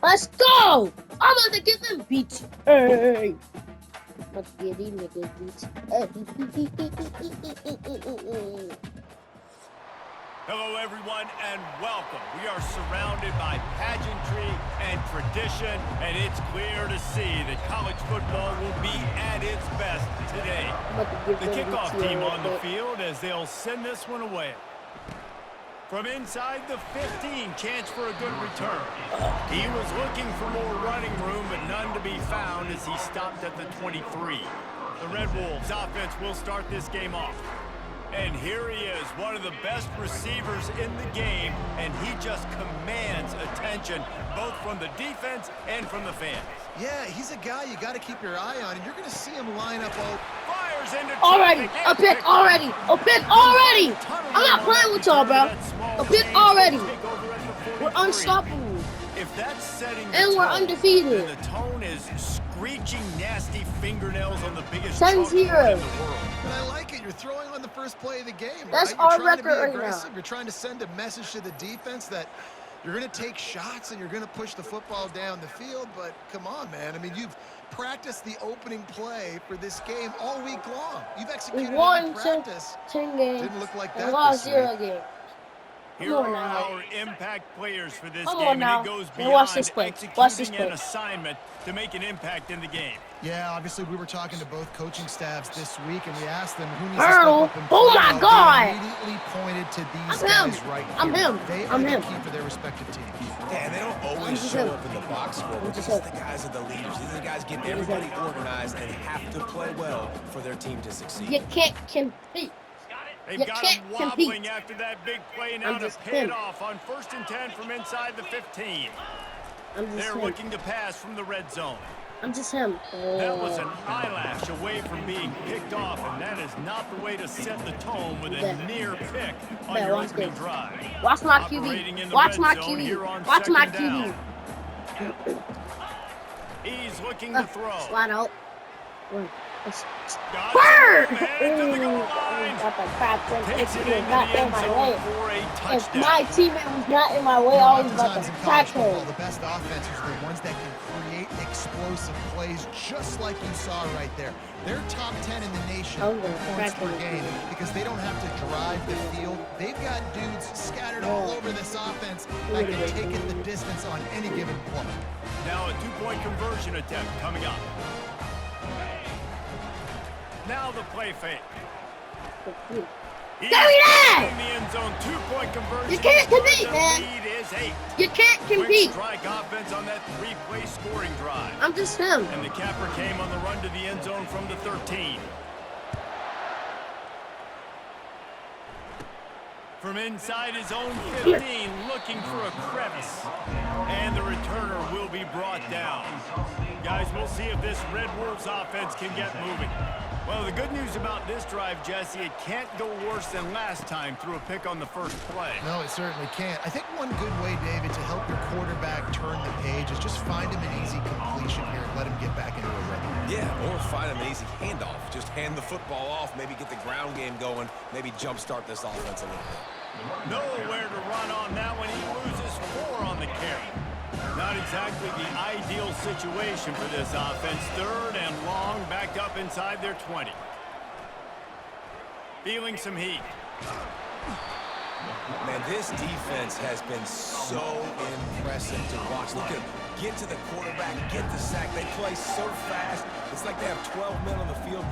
Let's go! I'm about to get them beats. Hey. I'm about to get these niggas beats. Hello, everyone, and welcome. We are surrounded by pageantry and tradition, and it's clear to see that college football will be at its best today. The kickoff team on the field as they'll send this one away. From inside the 15, chance for a good return. He was looking for more running room, but none to be found as he stopped at the 23. The Red Wolves offense will start this game off. And here he is, one of the best receivers in the game, and he just commands attention, both from the defense and from the fans. Yeah, he's a guy you got to keep your eye on, and you're going to see him line up all... Fires into already, a pick already, a pick already. I'm not playing with y'all, bro. A pick already. We're unstoppable. If that's setting and we're undefeated. The tone is screeching nasty fingernails on the biggest 10-0 in the world. But I like it. You're throwing on the first play of the game. That's right? our You're trying to be record right aggressive. now. You're trying to send a message to the defense that you're going to take shots and you're going to push the football down the field. But come on, man. I mean, you've practiced the opening play for this game all week long. You've executed we won in practice. 10 games. Didn't look like and that. lost 0 games. Here are our impact players for this Come game, on now. and it goes Now beyond watch this play. Watch this executing play. an assignment to make an impact in the game. Yeah, obviously we were talking to both coaching staffs this week, and we asked them who needs Earl. to step up and Oh play my well. God. They immediately pointed to these I'm guys him. right here. I'm him. They are I'm the him. key for their respective teams. Yeah, and they don't always show up in the box score, but these are the guys are the leaders. These are the guys getting everybody organized and have to play well for their team to succeed. You can't compete. They've You got can't him wobbling compete. after that big play, now I'm to just pay it him. off on 1st and 10 from inside the 15. I'm just They're him. looking to pass from the red zone. I'm just him. That was an eyelash away from being picked off, and that is not the way to set the tone with a Yeah. near pick on Yeah, your watch opening this. drive. Watch my Operating in QB. the Watch red my zone here on QB. Watch my second QB. down. He's looking to throw. Slide out. Got Bird! it, man, to the goal line. Takes it into not the in end my zone way. for a If touchdown. my teammate was not in my way, I was about to Oftentimes in crack college football, him. the best offenses are the ones that can create explosive plays, just like you saw right there. They're top 10 in the nation I'm for gonna points crack per him. game because they don't have to drive the field. They've got dudes scattered all over this offense that can take it the distance on any given play. Now a two-point conversion attempt coming up. Now the play fake. There He's he is! in the end zone. Two-point conversion. You can't compete, The man. lead is 8. You can't Quick compete. strike offense on that 3-play scoring drive. I'm just him. And the capper came on the run to the end zone from the 13. From inside his own 15, looking for a crevice. And the returner will be brought down. Guys, we'll see if this Red Wolves offense can get moving. Well, the good news about this drive, Jesse, it can't go worse than last time through a pick on the first play. No, it certainly can't. I think one good way, David, to help your quarterback turn the page is just find him an easy completion here and let him get back into a rhythm. Yeah, or find them an easy handoff. Just hand the football off, maybe get the ground game going, maybe jumpstart this offense a little bit. Nowhere to run on that one. He loses 4 on the carry. Not exactly the ideal situation for this offense. 3rd and long, backed up inside their 20. Feeling some heat. Man, this defense has been so impressive to watch. Look at them get to the quarterback, get the sack. They play so fast. It's like they have 12 men on the field.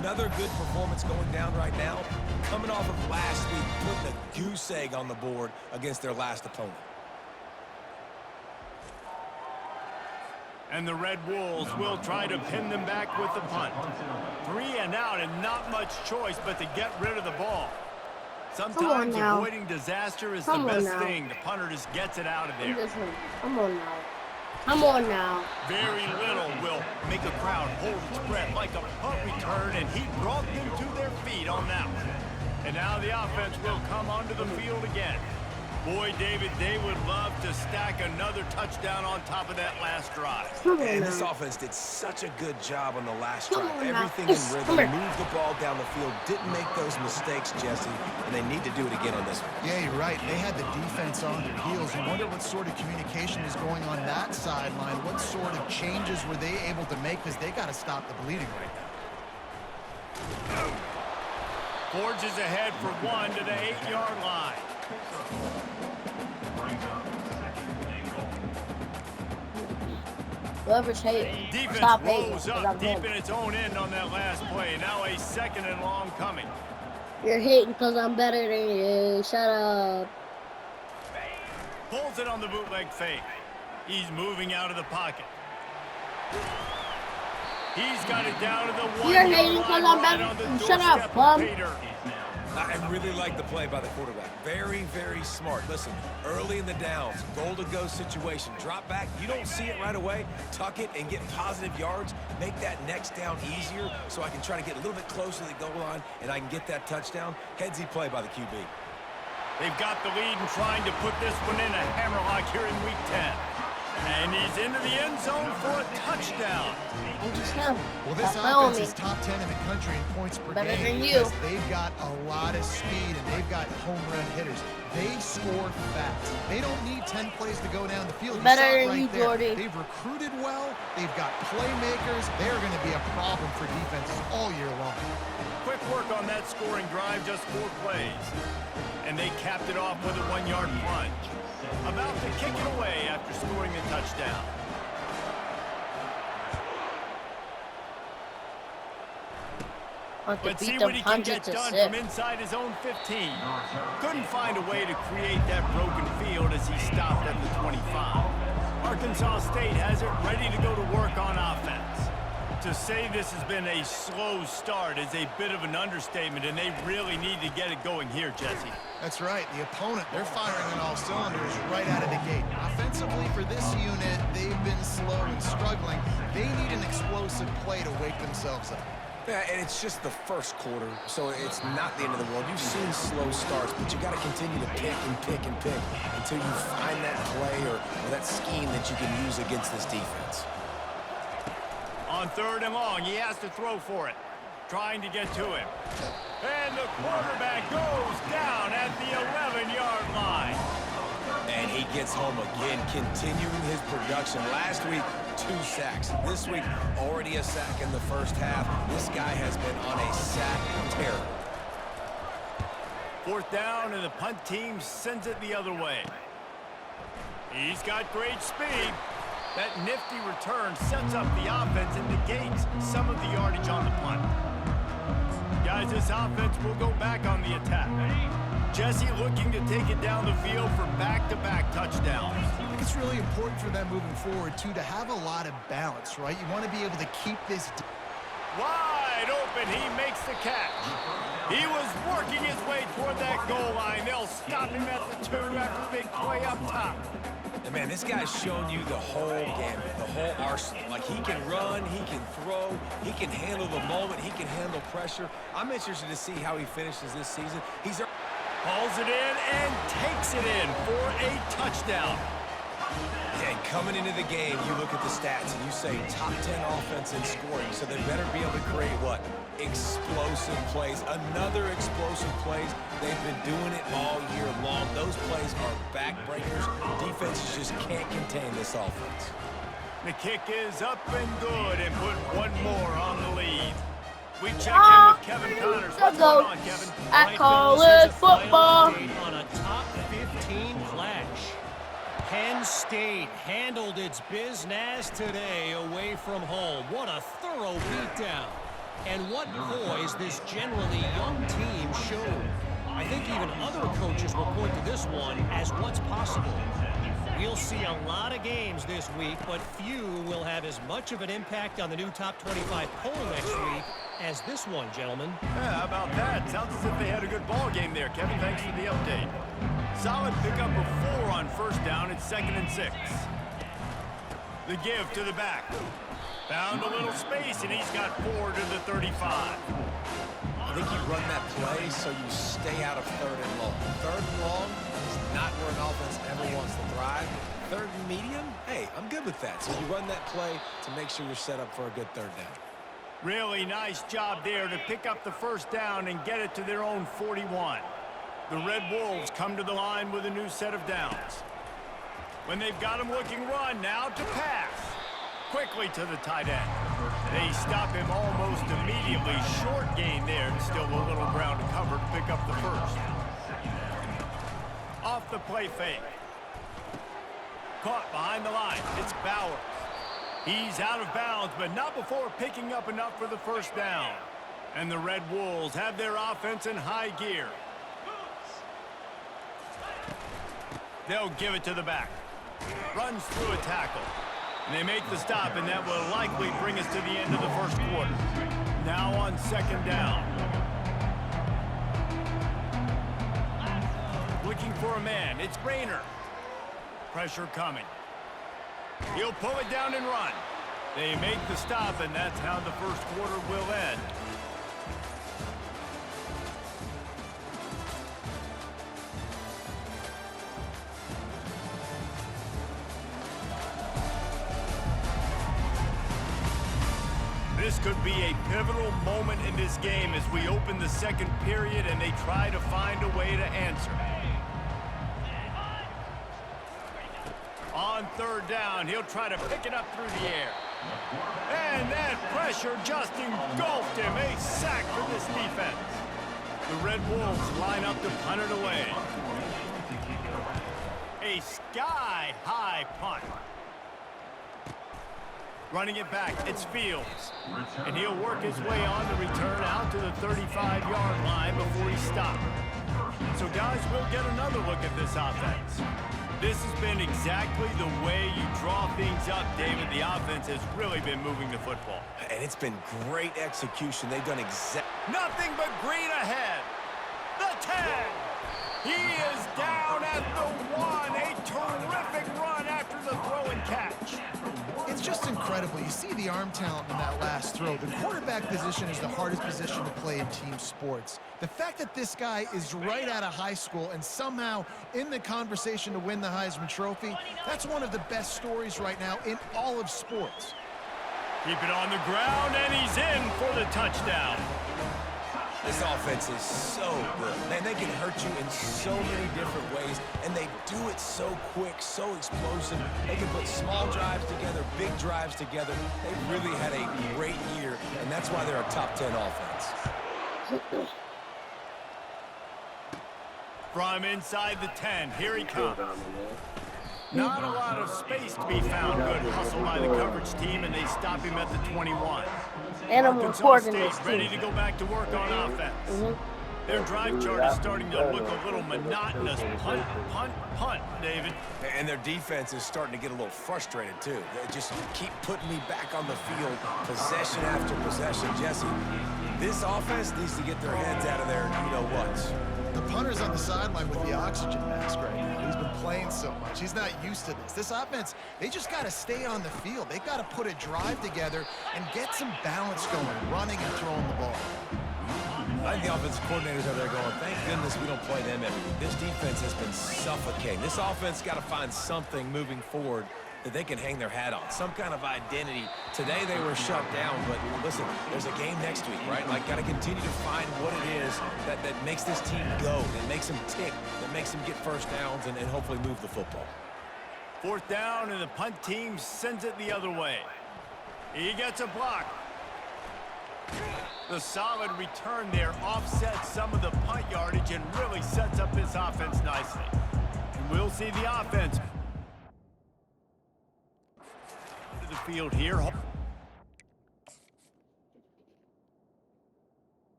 Another good performance going down right now. Coming off of last week, putting a goose egg on the board against their last opponent. And the Red Wolves will try to pin them back with the punt. 3 and out and not much choice but to get rid of the ball. Sometimes avoiding disaster is the best thing. The punter just gets it out of there. Come on now. Come on now. Very little will make a crowd hold its breath like a punt return, and he brought them to their feet on that one. And now the offense will come onto the field again. Boy, David, they would love to stack another touchdown on top of that last drive. And this offense did such a good job on the last drive. Come on now. Everything in rhythm, Come here. moved the ball down the field, didn't make those mistakes, Jesse, and they need to do it again on this one. Yeah, you're right. They had the defense on their heels. You wonder what sort of communication is going on that sideline. What sort of changes were they able to make, because they got to stop the bleeding right now. Forges ahead for one to the 8-yard line. Whoever's hating, Defense stop hating. rolls 'Cause up I'm deep him. in its own end on that last play. Now a 2nd and long coming. You're hating because I'm better than you. Shut up. Pulls it on the bootleg fake. He's moving out of the pocket. He's got it down to the 1-yard You're hating because I'm line better. on the Shut up, doorstep of bum. Peter. I really like the play by the quarterback. Very, very smart. Listen, early in the downs, goal-to-go situation, drop back. You don't see it right away. Tuck it and get positive yards. Make that next down easier so I can try to get a little bit closer to the goal line and I can get that touchdown. Headsy play by the QB. They've got the lead and trying to put this one in a hammerlock here in Week 10. And he's into the end zone for a touchdown. I'm just him. Well, this Stop following offense me. is top 10 in the country in points per Better game. than you. because they've got a lot of speed and they've got home run hitters. They score fast. They don't need 10 plays to go down the field. Better saw it than right you, there. Jordy. They've recruited well. They've got playmakers. They're going to be a problem for defenses all year long. Quick work on that scoring drive, just 4 plays. And they capped it off with a 1-yard plunge. About to kick it away after scoring the touchdown. Want to Let's beat see them what he can get 100 to done 6. from inside his own 15. Couldn't find a way to create that broken field as he stopped at the 25. Arkansas State has it ready to go to work on offense. To say this has been a slow start is a bit of an understatement, and they really need to get it going here, Jesse. That's right. The opponent, they're firing on all cylinders right out of the gate. Offensively, for this unit, they've been slow and struggling. They need an explosive play to wake themselves up. Yeah, and it's just the first quarter, so it's not the end of the world. You've seen slow starts, but you got to continue to pick and pick and pick until you find that play or that scheme that you can use against this defense. On 3rd and long, he has to throw for it. Trying to get to him. And the quarterback goes down at the 11-yard line. And he gets home again, continuing his production. Last week, 2 sacks. This week, already a sack in the first half. This guy has been on a sack tear. 4th down, and the punt team sends it the other way. He's got great speed. That nifty return sets up the offense and negates some of the yardage on the punt. Guys, this offense will go back on the attack. Jesse looking to take it down the field for back-to-back touchdowns. I think it's really important for them moving forward, too, to have a lot of balance, right? You want to be able to keep this... Wide open, he makes the catch. He was working his way toward that goal line. They'll stop him at the 2 after a big play up top. And man, this guy's shown you the whole gamut, the whole arsenal. Like, he can run, he can throw, he can handle the moment, he can handle pressure. I'm interested to see how he finishes this season. He's... Hauls it in and takes it in for a touchdown. Yeah, and coming into the game, you look at the stats and you say top 10 offense in scoring, so they better be able to create what? Explosive plays. Another explosive plays. They've been doing it all year long. Those plays are backbreakers. Defenses just can't contain this offense. The kick is up and good and put one more on the lead. We check in with Kevin Connors. What's going on, Kevin? At college football. On a top 15 flash. Penn State handled its business today away from home. What a thorough beatdown. And what poise this generally young team showed. I think even other coaches will point to this one as what's possible. We'll see a lot of games this week, but few will have as much of an impact on the new top 25 poll next week as this one, gentlemen. Yeah, how about that? Sounds as if they had a good ball game there, Kevin. Thanks for the update. Solid pickup of 4 on 1st down. It's 2nd and 6. The give to the back. Found a little space, and he's got 4 to the 35. I think you run that play so you stay out of 3rd and long. 3rd and long is not where an offense ever wants to thrive. 3rd and medium, hey, I'm good with that. So you run that play to make sure you're set up for a good 3rd down. Really nice job there to pick up the 1st down and get it to their own 41. The Red Wolves come to the line with a new set of downs. When they've got him looking run, now to pass. Quickly to the tight end. They stop him almost immediately. Short gain there, and still a little ground to cover to pick up the 1st. Off the play fake. Caught behind the line. It's Bowers. He's out of bounds, but not before picking up enough for the 1st down. And the Red Wolves have their offense in high gear. They'll give it to the back. Runs through a tackle. And they make the stop, and that will likely bring us to the end of the 1st quarter. Now on 2nd down. Looking for a man. It's Rayner. Pressure coming. He'll pull it down and run. They make the stop, and that's how the 1st quarter will end. This could be a pivotal moment in this game as we open the 2nd period and they try to find a way to answer. On 3rd down, he'll try to pick it up through the air. And that pressure just engulfed him. A sack for this defense. The Red Wolves line up to punt it away. A sky-high punt. Running it back, it's Fields. And he'll work his way on the return out to the 35-yard line before he stopped. So guys, we'll get another look at this offense. This has been exactly the way you draw things up, David. The offense has really been moving the football. And it's been great execution. They've done nothing but green ahead. The 10. He is down at the 1. A terrific run after the throw and catch. It's just incredible. You see the arm talent in that last throw. The quarterback position is the hardest position to play in team sports. The fact that this guy is right out of high school and somehow in the conversation to win the Heisman Trophy, that's one of the best stories right now in all of sports. Keep it on the ground, and he's in for the touchdown. This offense is so good. Man, they can hurt you in so many different ways, and they do it so quick, so explosive. They can put small drives together, big drives together. They've really had a great year, and that's why they're a top 10 offense. From inside the 10, here he comes. Not a lot of space to be found. Good hustle by the coverage team, and they stop him at the 21. And I'm recording this State ready to go back to work on offense. Their drive chart is starting to look a little monotonous. Punt, punt, punt, David. And their defense is starting to get a little frustrated, too. They just keep putting me back on the field, possession after possession. Jesse, this offense needs to get their heads out of their you-know-whats. The punter's on the sideline with the oxygen mask right now. He's been playing so much. He's not used to this. This offense, they just got to stay on the field. They've got to put a drive together and get some balance going, running and throwing the ball. I think the offensive coordinators are there going, thank goodness we don't play them every week. This defense has been suffocating. This offense got to find something moving forward that they can hang their hat on, some kind of identity. Today they were shut down, but listen, there's a game next week, right? Like, got to continue to find what it is that makes this team go, that makes them tick, that makes them get first downs and hopefully move the football. 4th down, and the punt team sends it the other way. He gets a block. The solid return there offsets some of the punt yardage and really sets up this offense nicely. And we'll see the offense to the field here.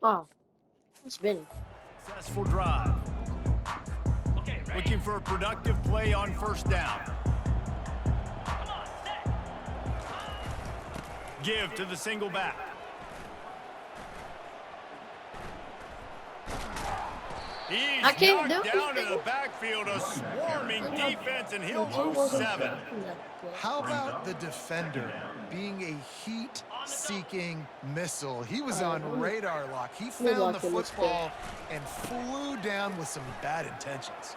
Oh, it's been Successful drive. Looking for a productive play on 1st down. Give to the single back. He's I can't knocked do down in anything. the backfield, a swarming defense, and he'll No, lose wasn't 7. blocking that play. How about the defender being a heat-seeking missile? He was on radar lock. He found the watching this football and flew down with some bad intentions.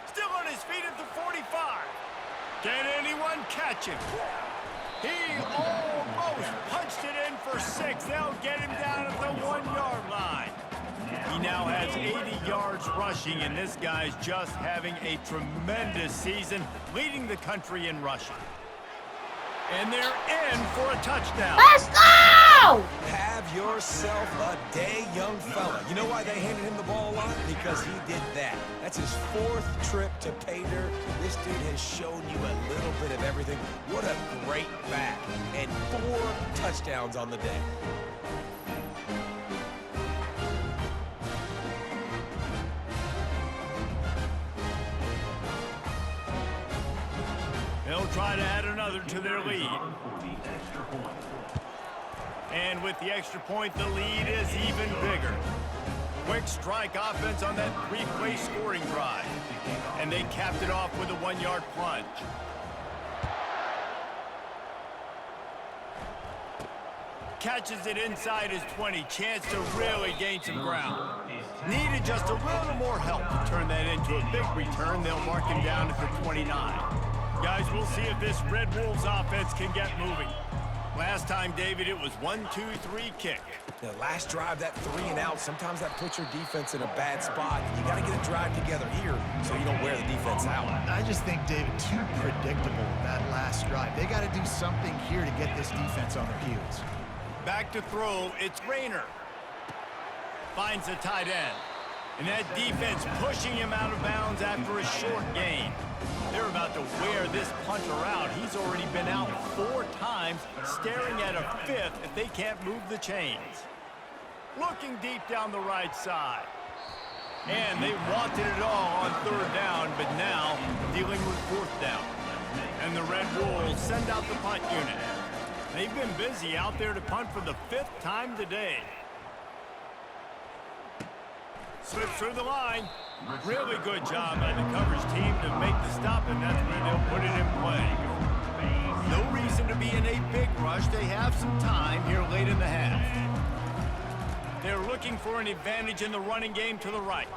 Still on his feet at the 45. Can anyone catch him? He almost punched it in for 6. They'll get him down at the 1-yard line. He now has 80 yards rushing, and this guy's just having a tremendous season, leading the country in rushing. And they're in for a touchdown. Let's go! Have yourself a day, young fella. You know why they handed him the ball a lot? Because he did that. That's his 4th trip to pay dirt. This dude has shown you a little bit of everything. What a great back. And 4 touchdowns on the day. They'll try to add another to their lead. And with the extra point, the lead is even bigger. Quick strike offense on that 3-play scoring drive. And they capped it off with a 1-yard plunge. Catches it inside his 20. Chance to really gain some ground. Needed just a little more help to turn that into a big return. They'll mark him down at the 29. Guys, we'll see if this Red Wolves offense can get moving. Last time, David, it was 1-2-3 kick. The last drive, that 3 and out, sometimes that puts your defense in a bad spot. You got to get a drive together here so you don't wear the defense out. I just think, David, too predictable that last drive. They got to do something here to get this defense on their heels. Back to throw, it's Rayner. Finds the tight end. And that defense pushing him out of bounds after a short gain. They're about to wear this punter out. He's already been out 4 times, staring at a 5th if they can't move the chains. Looking deep down the right side. And they wanted it all on 3rd down, but now dealing with 4th down. And the Red Wolves send out the punt unit. They've been busy out there to punt for the 5th time today. Slips through the line. Really good job by the coverage team to make the stop, and that's where they'll put it in play. No reason to be in a big rush. They have some time here late in the half. They're looking for an advantage in the running game to the right.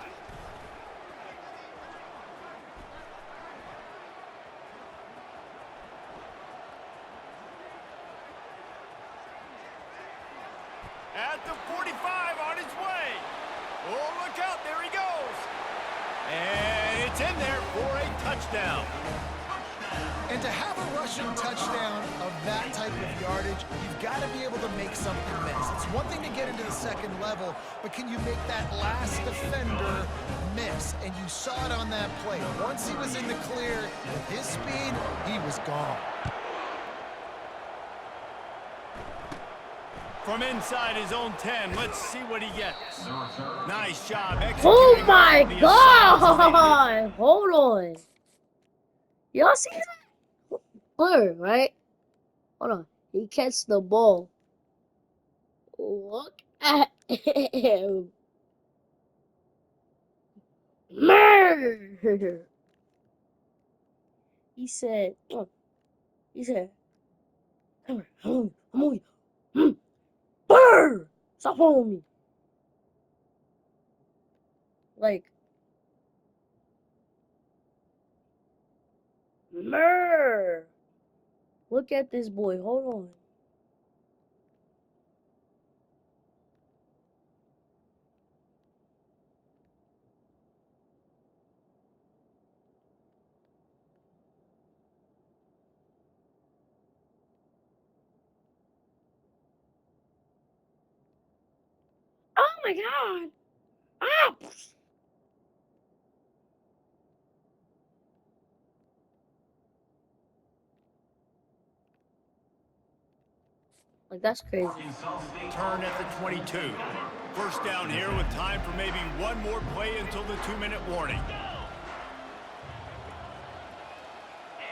At the 45 on his way. Oh, look out, there he goes. And it's in there for a touchdown. And to have a rushing touchdown of that type of yardage, you've got to be able to make something miss. It's one thing to get into the 2nd level, but can you make that last defender miss? And you saw it on that play. Once he was in the clear, with his speed, he was gone. From inside his own 10, let's see what he gets. Nice job executing. Oh my the God! Hold on. Y'all see that? Blur, right? Hold on. He catches the ball. Look at him. Murder. He said, come here, I'm on you. Burr! Stop following me. Like, Murr! Look at this boy. Hold on. Oh my God! Ah! Like, that's crazy. Turn at the 22. First down here with time for maybe one more play until the 2-minute warning.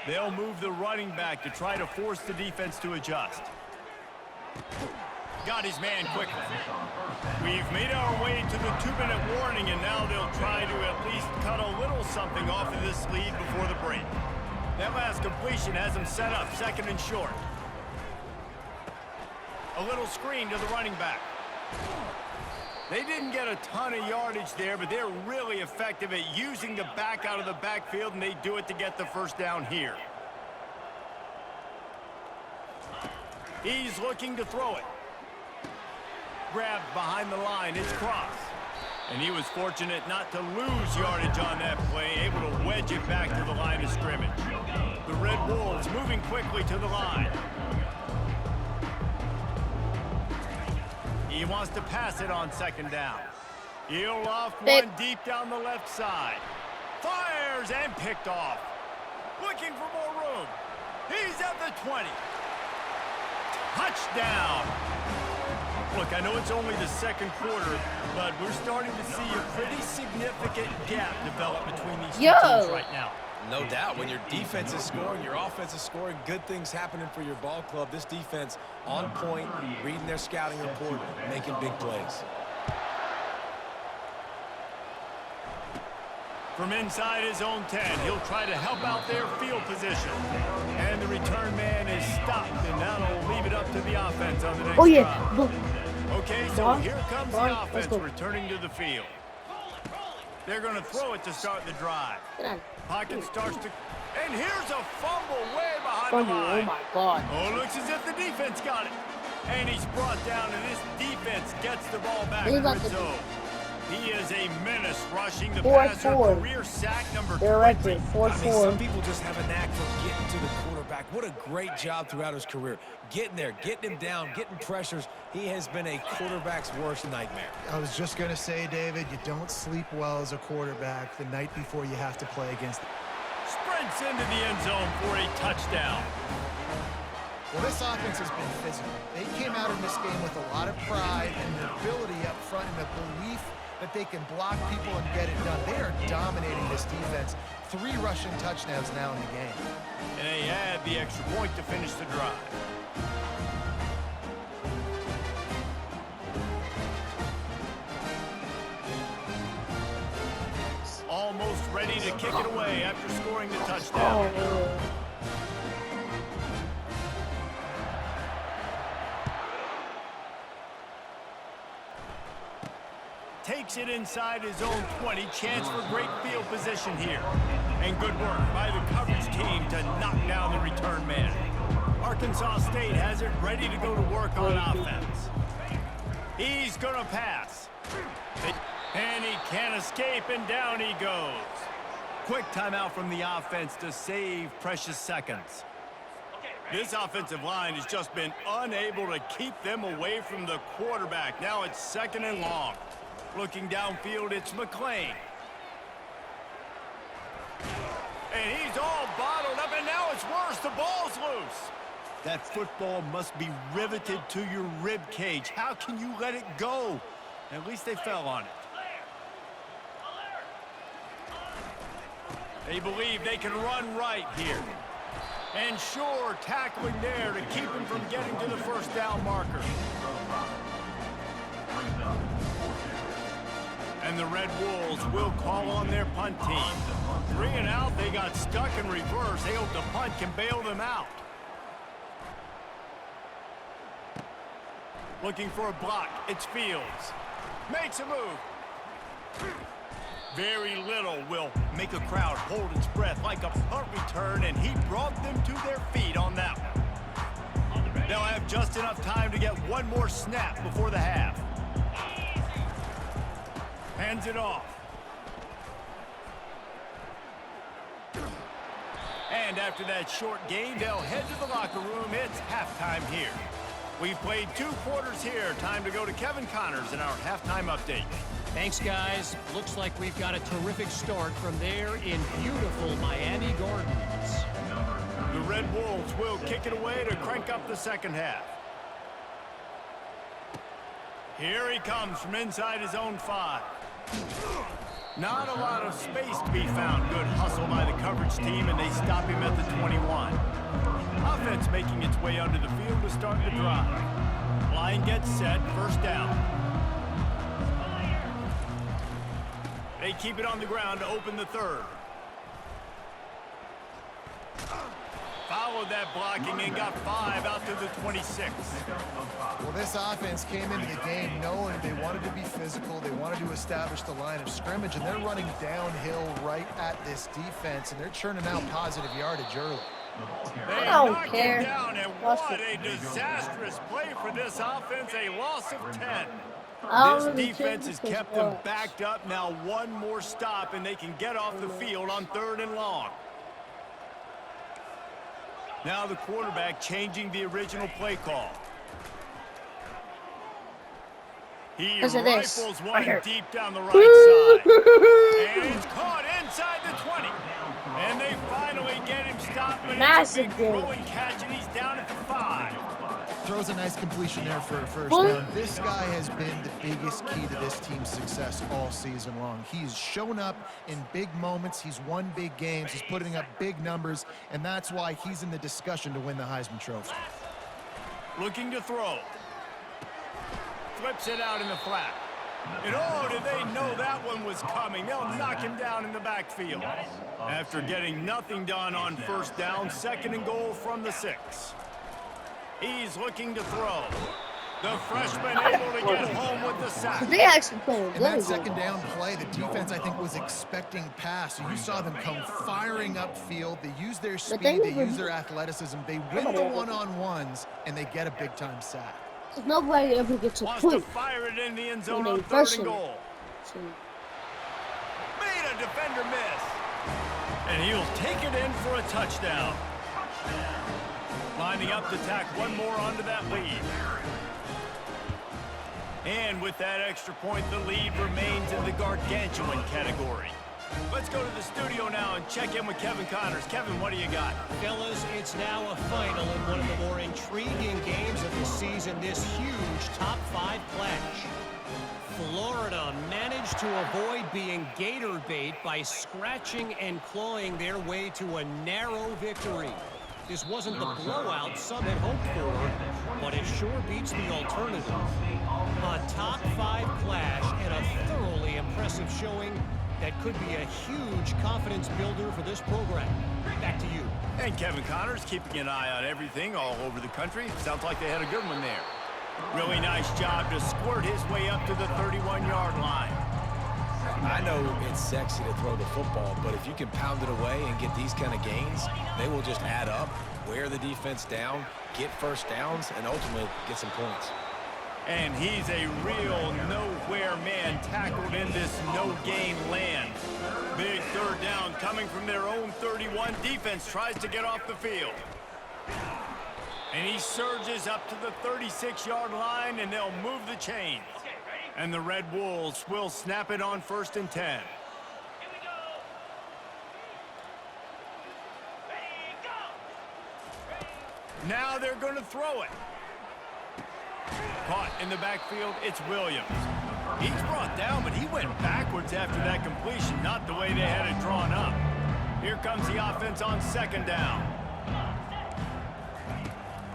They'll move the running back to try to force the defense to adjust. got his man quickly. We've made our way to the 2-minute warning, and now they'll try to at least cut a little something off of this lead before the break. That last completion has them set up 2nd and short. A little screen to the running back. They didn't get a ton of yardage there, but they're really effective at using the back out of the backfield, and they do it to get the first down here. He's looking to throw it. Grabbed behind the line, it's Cross. And he was fortunate not to lose yardage on that play, able to wedge it back to the line of scrimmage. The Red Wolves moving quickly to the line. He wants to pass it on 2nd down. He'll off one deep down the left side. Fires and picked off. Looking for more room. He's at the 20. Touchdown. Look, I know it's only the 2nd quarter, but we're starting to see a pretty significant gap develop between these two teams right now. No doubt. When your defense is scoring, your offense is scoring, good things happening for your ball club. This defense on point, reading their scouting report, making big plays. From inside his own 10, he'll try to help out their field position. And the return man is stopped, and that'll leave it up to the offense on the next drive. Okay, so here comes the offense returning to the field. They're going to throw it to start the drive. Pocket starts to... And here's a fumble way behind the line. Oh, my God. Oh, it looks as if the defense got it. And he's brought down, and this defense gets the ball back in the zone. He is a menace rushing the passer. Career sack number 20. Some people just have a knack for getting to the quarterback. What a great job throughout his career. Getting there, getting him down, getting pressures. He has been a quarterback's worst nightmare. I was just going to say, David, you don't sleep well as a quarterback the night before you have to play against them. Sprints into the end zone for a touchdown. Well, this offense has been physical. They came out in this game with a lot of pride and the ability up front and the belief that they can block people and get it done. They are dominating this defense. 3 rushing touchdowns now in the game. And they add the extra point to finish the drive. Almost ready to kick it away after scoring the touchdown. Takes it inside his own 20. Chance for great field position here. And good work by the coverage team to knock down the return man. Arkansas State has it ready to go to work on offense. He's going to pass. And he can't escape, and down he goes. Quick timeout from the offense to save precious seconds. This offensive line has just been unable to keep them away from the quarterback. Now it's 2nd and long. Looking downfield, it's McClain. And he's all bottled up, and now it's worse. The ball's loose. That football must be riveted to your rib cage. How can you let it go? At least they fell on it. They believe they can run right here. And sure, tackling there to keep him from getting to the first down marker. And the Red Wolves will call on their punt team. 3 and out, they got stuck in reverse. They hope the punt can bail them out. Looking for a block, it's Fields. Makes a move. Very little will make a crowd hold its breath like a punt return, and he brought them to their feet on that one. They'll have just enough time to get one more snap before the half. Hands it off. And after that short game, they'll head to the locker room. It's halftime here. We've played 2 quarters here. Time to go to Kevin Connors in our halftime update. Thanks, guys. Looks like we've got a terrific start from there in beautiful Miami Gardens. The Red Wolves will kick it away to crank up the second half. Here he comes from inside his own 5. Not a lot of space to be found. Good hustle by the coverage team, and they stop him at the 21. Offense making its way onto the field to start the drive. Line gets set, first down. They keep it on the ground to open the third. Followed that blocking and got 5 out to the 26. Well, this offense came into the game knowing they wanted to be physical. They wanted to establish the line of scrimmage, and they're running downhill right at this defense, and they're churning out positive yardage early. They I don't knocked care. him down, and what a disastrous play for this offense, a loss of 10. I This don't really defense care has because kept them what? backed up. Now one more stop, and they can get off the field on 3rd and long. Now the quarterback changing the original play call. He Listen to this, rifles one right here. deep down the right side. And it's caught inside the 20. And they finally get him stopped. But it's a Massive big game. throwing catch, and he's down at the 5. Throws a nice completion there for a first Boom. down. This guy has been the biggest key to this team's success all season long. He's shown up in big moments. He's won big games. He's putting up big numbers, and that's why he's in the discussion to win the Heisman Trophy. Looking to throw. Flips it out in the flat. And oh, did they know that one was coming? They'll knock him down in the backfield. After getting nothing done on first down, 2nd and goal from the 6. He's looking to throw. The freshman able to get home with the sack. They actually playing In good. that second down play, the defense, I think, was expecting pass. So you saw them come firing upfield. They use their speed. They use their athleticism. They win the one-on-ones, and they get a big-time sack. Nobody ever gets a Wants to point. fire it in the end zone When on they 3rd rush and him. goal. So, Made a defender miss. And he'll take it in for a touchdown. Lining up to tack one more onto that lead. And with that extra point, the lead remains in the gargantuan category. Let's go to the studio now and check in with Kevin Connors. Kevin, what do you got? Fellas, it's now a final in one of the more intriguing games of the season, this huge top 5 clash. Florida managed to avoid being gator bait by scratching and clawing their way to a narrow victory. This wasn't the blowout some had hoped for, but it sure beats the alternative. A top 5 clash and a thoroughly impressive showing that could be a huge confidence builder for this program. Back to you. And Kevin Connors keeping an eye on everything all over the country. Sounds like they had a good one there. Really nice job to squirt his way up to the 31-yard line. I know it's sexy to throw the football, but if you can pound it away and get these kind of gains, they will just add up, wear the defense down, get first downs, and ultimately get some points. And he's a real nowhere man tackled in this no-gain land. Big 3rd down coming from their own 31. Defense tries to get off the field. And he surges up to the 36-yard line, and they'll move the chains. And the Red Wolves will snap it on 1st and 10. Now they're going to throw it. Caught in the backfield, it's Williams. He's brought down, but he went backwards after that completion, not the way they had it drawn up. Here comes the offense on 2nd down.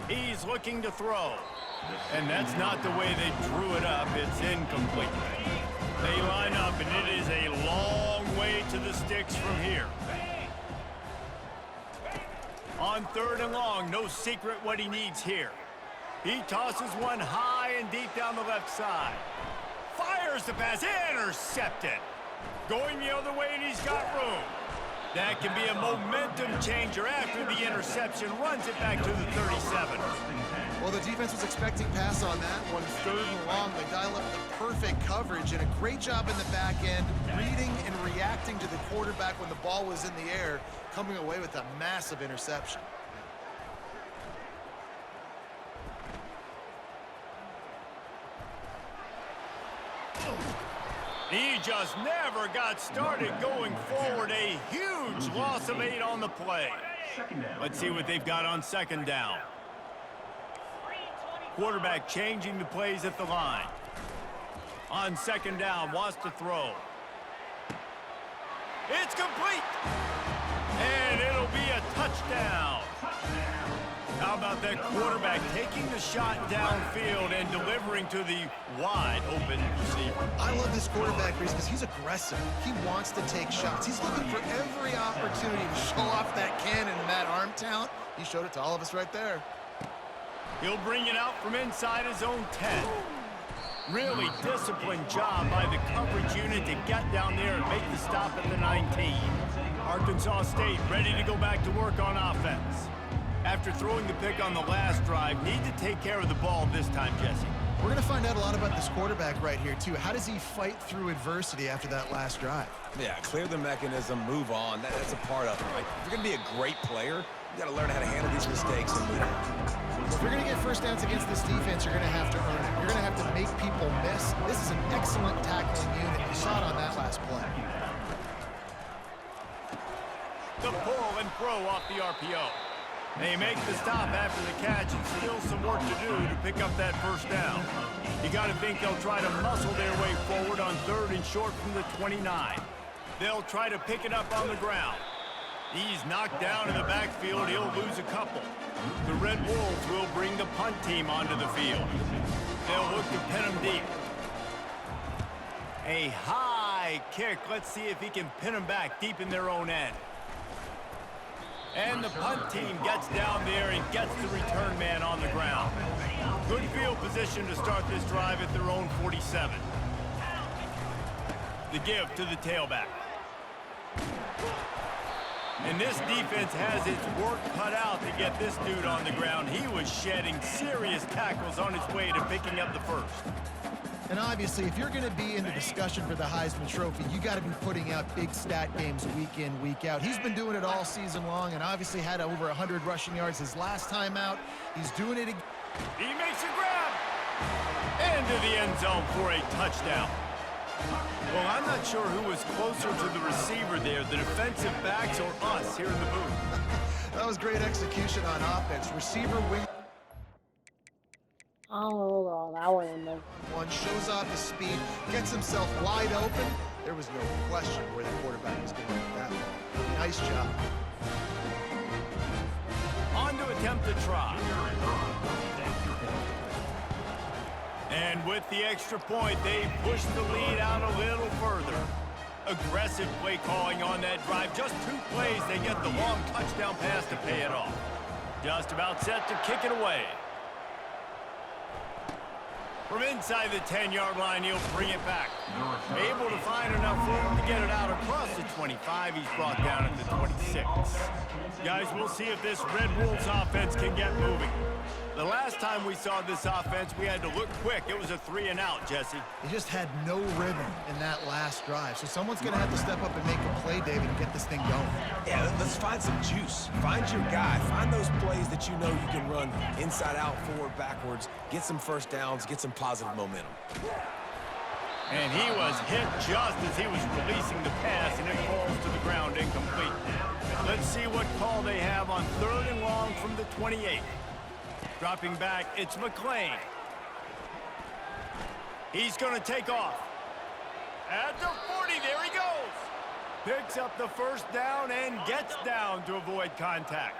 He's looking to throw. And that's not the way they drew it up. It's incomplete. They line up, and it is a long way to the sticks from here. On 3rd and long, no secret what he needs here. He tosses one high and deep down the left side. Fires the pass, intercepted. Going the other way, and he's got room. That can be a momentum changer after the interception. Runs it back to the 37. Well, the defense was expecting pass on that one. 3rd and long, they dial up the perfect coverage and a great job in the back end, reading and reacting to the quarterback when the ball was in the air, coming away with a massive interception. He just never got started going forward. A huge loss of 8 on the play. Let's see what they've got on 2nd down. Quarterback changing the plays at the line. On 2nd down, wants to throw. It's complete. And it'll be a touchdown. How about that quarterback taking the shot downfield and delivering to the wide open receiver? I love this quarterback, Reese, because he's aggressive. He wants to take shots. He's looking for every opportunity to show off that cannon and that arm talent. He showed it to all of us right there. He'll bring it out from inside his own 10. Really disciplined job by the coverage unit to get down there and make the stop at the 19. Arkansas State ready to go back to work on offense. After throwing the pick on the last drive, need to take care of the ball this time, Jesse. We're going to find out a lot about this quarterback right here, too. How does he fight through adversity after that last drive? Yeah, clear the mechanism, move on. That's a part of it, right? If you're going to be a great player, you got to learn how to handle these mistakes and move on. If you're going to get first downs against this defense, you're going to have to earn it. You're going to have to make people miss. This is an excellent tackling unit. You saw it on that last play. The pull and throw off the RPO. They make the stop after the catch and still some work to do to pick up that first down. You got to think they'll try to muscle their way forward on 3rd and short from the 29. They'll try to pick it up on the ground. He's knocked down in the backfield. He'll lose a couple. The Red Wolves will bring the punt team onto the field. They'll look to pin him deep. A high kick. Let's see if he can pin him back deep in their own end. And the punt team gets down there and gets the return man on the ground. Good field position to start this drive at their own 47. The give to the tailback. And this defense has its work cut out to get this dude on the ground. He was shedding serious tackles on his way to picking up the first. And obviously, if you're going to be in the discussion for the Heisman Trophy, you got to be putting out big stat games week in, week out. He's been doing it all season long and obviously had over 100 rushing yards his last time out. He's doing it again. He makes a grab. Into the end zone for a touchdown. Well, I'm not sure who was closer to the receiver there, the defensive backs or us here in the booth. That was great execution on offense. Receiver wing. Oh, hold on. I went in there. One shows off his speed, gets himself wide open. There was no question where the quarterback was going with that one. Nice job. On to attempt the try. And with the extra point, they push the lead out a little further. Aggressive play calling on that drive. Just 2 plays, they get the long touchdown pass to pay it off. Just about set to kick it away. From inside the 10-yard line, he'll bring it back. Able to find enough room to get it out across the 25. He's brought down at the 26. Guys, we'll see if this Red Wolves offense can get moving. The last time we saw this offense, we had to look quick. It was a 3-and-out, Jesse. They just had no rhythm in that last drive. So someone's going to have to step up and make a play, David, and get this thing going. Yeah, let's find some juice. Find your guy. Find those plays that you know you can run inside out, forward, backwards. Get some first downs. Get some positive momentum. And he was hit just as he was releasing the pass, and it falls to the ground incomplete. Let's see what call they have on 3rd and long from the 28. Dropping back, it's McClain. He's going to take off. At the 40, there he goes. Picks up the first down and gets down to avoid contact.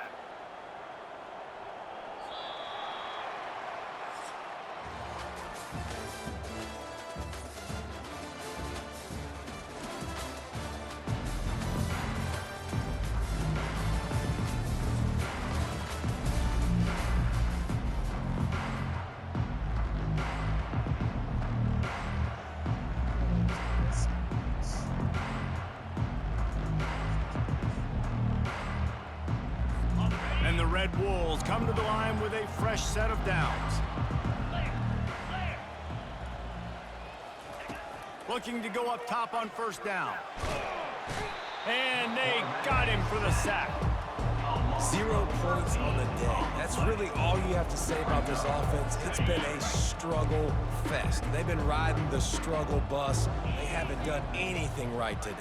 And the Red Wolves come to the line with a fresh set of downs. Looking to go up top on first down. And they got him for the sack. 0 points on the day. That's really all you have to say about this offense. It's been a struggle fest. They've been riding the struggle bus. They haven't done anything right today.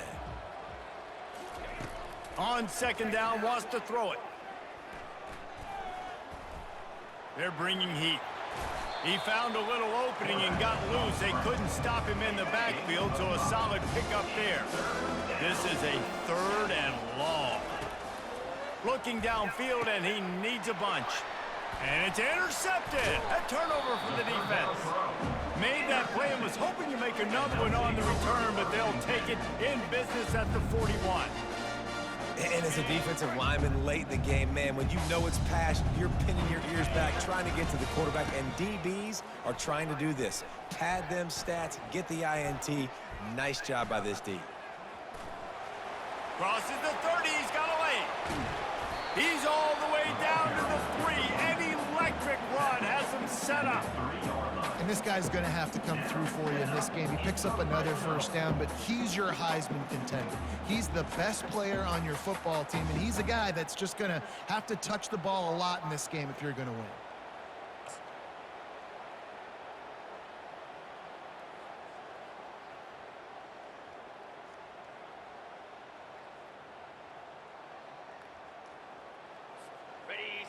On 2nd down, wants to throw it. They're bringing heat. He found a little opening and got loose. They couldn't stop him in the backfield, so a solid pickup there. This is a 3rd and long. Looking downfield, and he needs a bunch. And it's intercepted. A turnover for the defense. Made that play and was hoping to make another one on the return, but they'll take it in business at the 41. And as a defensive lineman late in the game, man, when you know it's passion, you're pinning your ears back, trying to get to the quarterback, and DBs are trying to do this. Pad them stats, get the INT. Nice job by this D. Crosses the 30, he's got a lane. He's all the way down to the 3. An electric run has him set up. And this guy's going to have to come through for you in this game. He picks up another first down, but he's your Heisman contender. He's the best player on your football team, and he's a guy that's just going to have to touch the ball a lot in this game if you're going to win.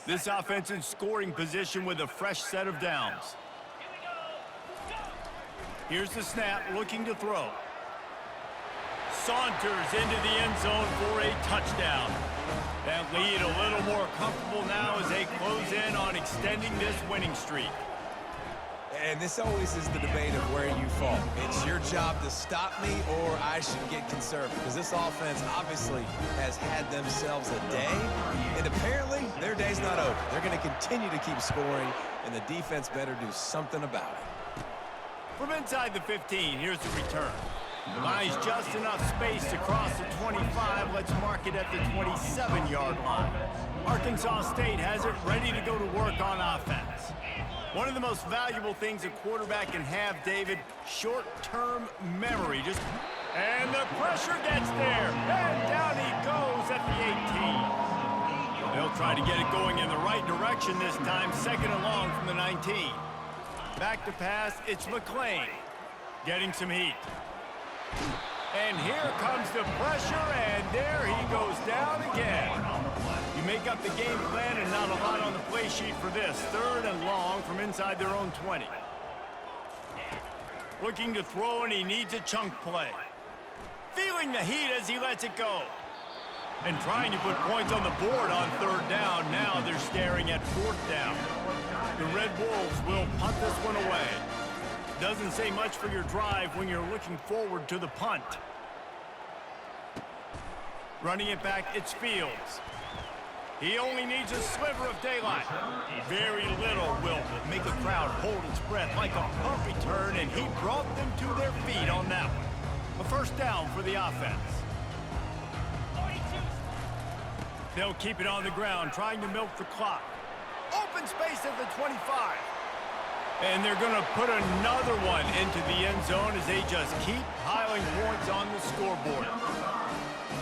This offense in scoring position with a fresh set of downs. Here's the snap, looking to throw. Saunters into the end zone for a touchdown. That lead a little more comfortable now as they close in on extending this winning streak. And this always is the debate of where you fall. It's your job to stop me or I should get conservative, because this offense obviously has had themselves a day, and apparently their day's not over. They're going to continue to keep scoring, and the defense better do something about it. From inside the 15, here's the return. Buys just enough space to cross the 25. Let's mark it at the 27-yard line. Arkansas State has it ready to go to work on offense. One of the most valuable things a quarterback can have, David, short-term memory. And the pressure gets there. And down he goes at the 18. They'll try to get it going in the right direction this time, second and long from the 19. Back to pass, it's McClain getting some heat. And here comes the pressure, and there he goes down again. You make up the game plan and not a lot on the play sheet for this. Third and long from inside their own 20. Looking to throw, and he needs a chunk play. Feeling the heat as he lets it go. And trying to put points on the board on third down. Now they're staring at fourth down. The Red Wolves will punt this one away. Doesn't say much for your drive when you're looking forward to the punt. Running it back, it's Fields. He only needs a sliver of daylight. Very little will make a crowd hold its breath like a punt return, and he brought them to their feet on that one. A first down for the offense. They'll keep it on the ground, trying to milk the clock. Open space at the 25. And they're going to put another one into the end zone as they just keep piling points on the scoreboard.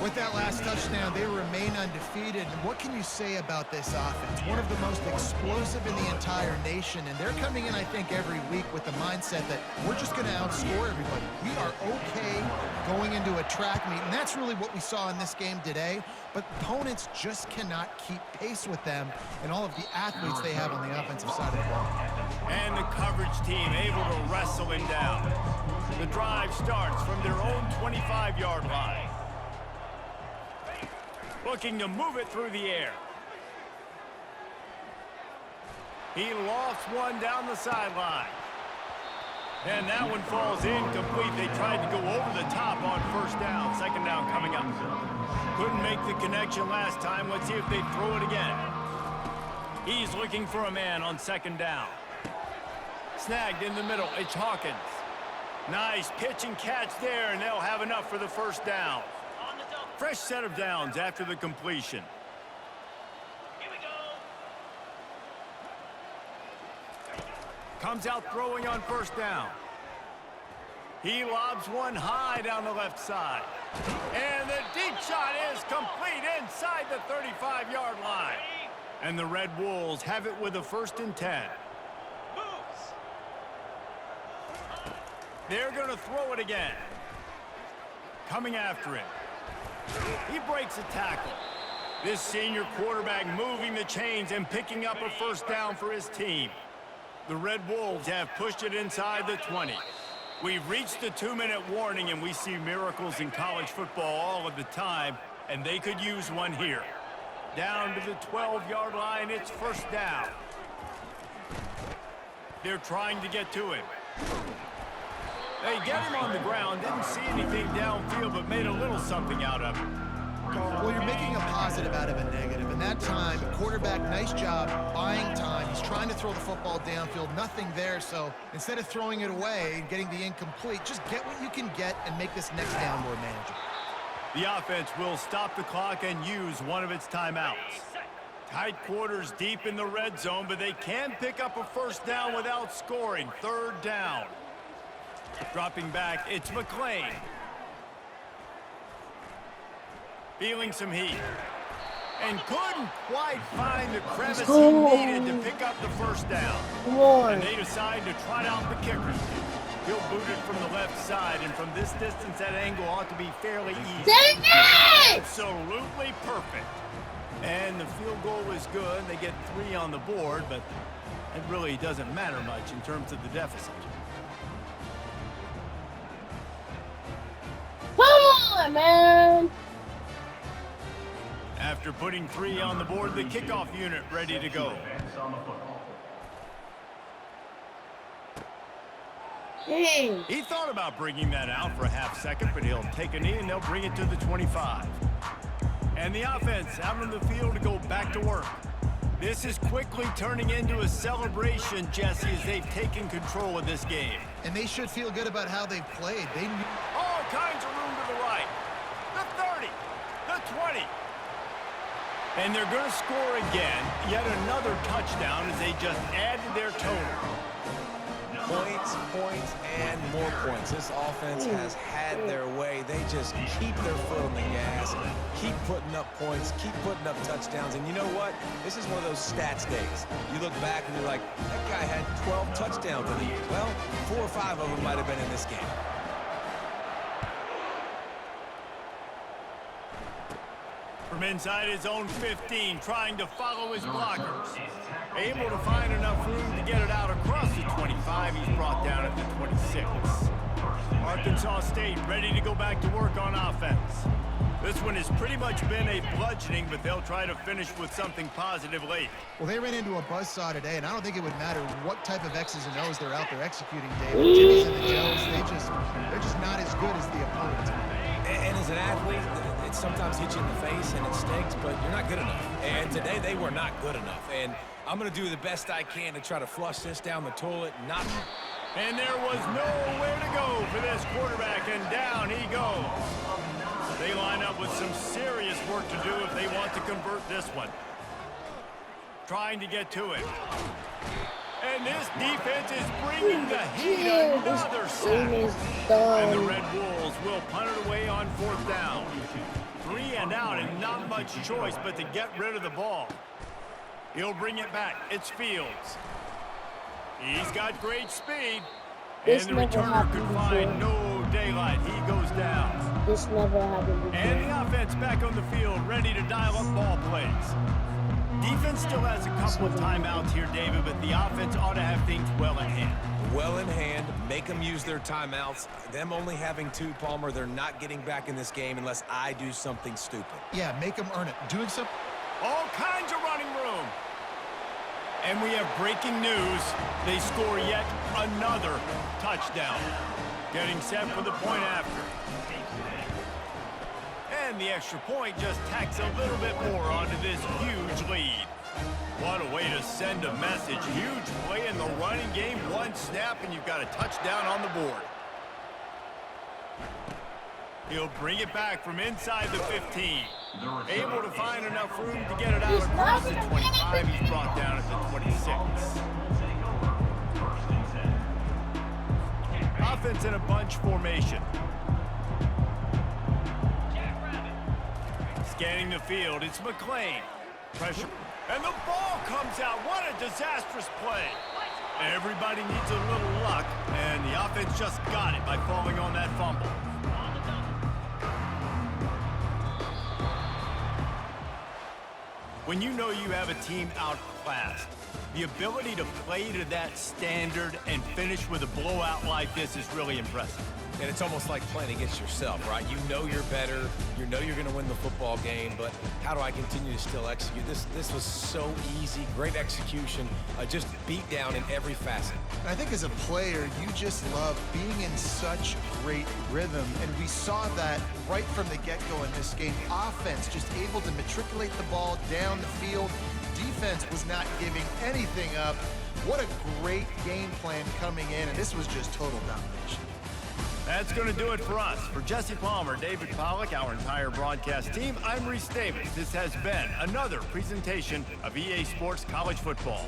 With that last touchdown, they remain undefeated. And what can you say about this offense? One of the most explosive in the entire nation. And they're coming in, I think, every week with the mindset that we're just going to outscore everybody. We are okay going into a track meet. And that's really what we saw in this game today. But opponents just cannot keep pace with them and all of the athletes they have on the offensive side of the ball. And the coverage team able to wrestle him down. The drive starts from their own 25-yard line. Looking to move it through the air. He lofts one down the sideline. And that one falls incomplete. They tried to go over the top on first down. Second down coming up. Couldn't make the connection last time. Let's see if they throw it again. He's looking for a man on second down. Snagged in the middle. It's Hawkins. Nice pitch and catch there, and they'll have enough for the first down. Fresh set of downs after the completion. Here we go. Comes out throwing on first down. He lobs one high down the left side. And the deep shot is complete inside the 35-yard line. And the Red Wolves have it with a 1st and 10. They're going to throw it again. Coming after him. He breaks a tackle. This senior quarterback moving the chains and picking up a first down for his team. The Red Wolves have pushed it inside the 20. We've reached the 2-minute warning, and we see miracles in college football all of the time, and they could use one here. Down to the 12-yard line, it's first down. They're trying to get to him. They get him on the ground, didn't see anything downfield, but made a little something out of it. Well, you're making a positive out of a negative. And that time, quarterback, nice job buying time. He's trying to throw the football downfield, nothing there. So instead of throwing it away and getting the incomplete, just get what you can get and make this next down more manageable. The offense will stop the clock and use one of its timeouts. Tight quarters deep in the red zone, but they can pick up a first down without scoring. Third down. Dropping back, it's McClain. Feeling some heat. And couldn't quite find the crevice he needed to pick up the first down. Come on. And they decide to trot out the kicker. He'll boot it from the left side, and from this distance, that angle ought to be fairly easy. Dang it! Absolutely perfect. And the field goal is good. They get 3 on the board, but it really doesn't matter much in terms of the deficit. Come on, man. After putting 3 on the board, the kickoff unit ready to go. Dang. He thought about bringing that out for a half second, but he'll take a knee and they'll bring it to the 25. And the offense out on the field to go back to work. This is quickly turning into a celebration, Jesse, as they've taken control of this game. And they should feel good about how they've played. They knew All kinds of room to the right. The 30, the 20. And they're going to score again. Yet another touchdown as they just add to their total. Points, points, and more points. This offense has had their way. They just keep their foot on the gas, keep putting up points, keep putting up touchdowns. And you know what? This is one of those stats days. You look back and you're like, that guy had 12 touchdowns in the year. Well, 4 or 5 of them might have been in this game. From inside his own 15, trying to follow his blockers. Able to find enough room to get it out across the 25. He's brought down at the 26. Arkansas State ready to go back to work on offense. This one has pretty much been a bludgeoning, but they'll try to finish with something positive late. Well, they ran into a buzzsaw today, and I don't think it would matter what type of X's and O's they're out there executing, Dave. The Jimmys and the Joes, they're just not as good as the opponent. And as an athlete, it sometimes hits you in the face and it stinks, but you're not good enough. And today they were not good enough. And I'm going to do the best I can to try to flush this down the toilet. And there was nowhere to go for this quarterback, and down he goes. They line up with some serious work to do if they want to convert this one. Trying to get to it. And this defense is bringing the heat. Another sack. And the Red Wolves will punt it away on 4th down. 3 and out, and not much choice but to get rid of the ball. He'll bring it back. It's Fields. He's got great speed. And the returner could find no daylight. He goes down. This never happened before. And the offense back on the field, ready to dial up ball plays. Defense still has a couple of timeouts here, David, but the offense ought to have things well in hand. Well in hand, make them use their timeouts. Them only having 2, Palmer, they're not getting back in this game unless I do something stupid. Yeah, make them earn it. Doing something. All kinds of running room. And we have breaking news. They score yet another touchdown. Getting set for the point after. And the extra point just tacks a little bit more onto this huge lead. What a way to send a message. Huge play in the running game. 1 snap and you've got a touchdown on the board. He'll bring it back from inside the 15. Able to find enough room to get it out across the 25. He's brought down at the 26. Offense in a bunch formation. Scanning the field, it's McClain. Pressure, and the ball comes out. What a disastrous play. Everybody needs a little luck, and the offense just got it by falling on that fumble. When you know you have a team outclassed, The ability to play to that standard and finish with a blowout like this is really impressive. And it's almost like playing against yourself, right? You know you're better. You know you're going to win the football game, but how do I continue to still execute? This was so easy. Great execution. Just beat down in every facet. And I think as a player, you just love being in such great rhythm. And we saw that right from the get-go in this game. Offense just able to matriculate the ball down the field. Defense was not giving anything up. What a great game plan coming in, and this was just total domination. That's going to do it for us. For Jesse Palmer, David Pollack, our entire broadcast team, I'm Reese Davis. This has been another presentation of EA Sports College Football.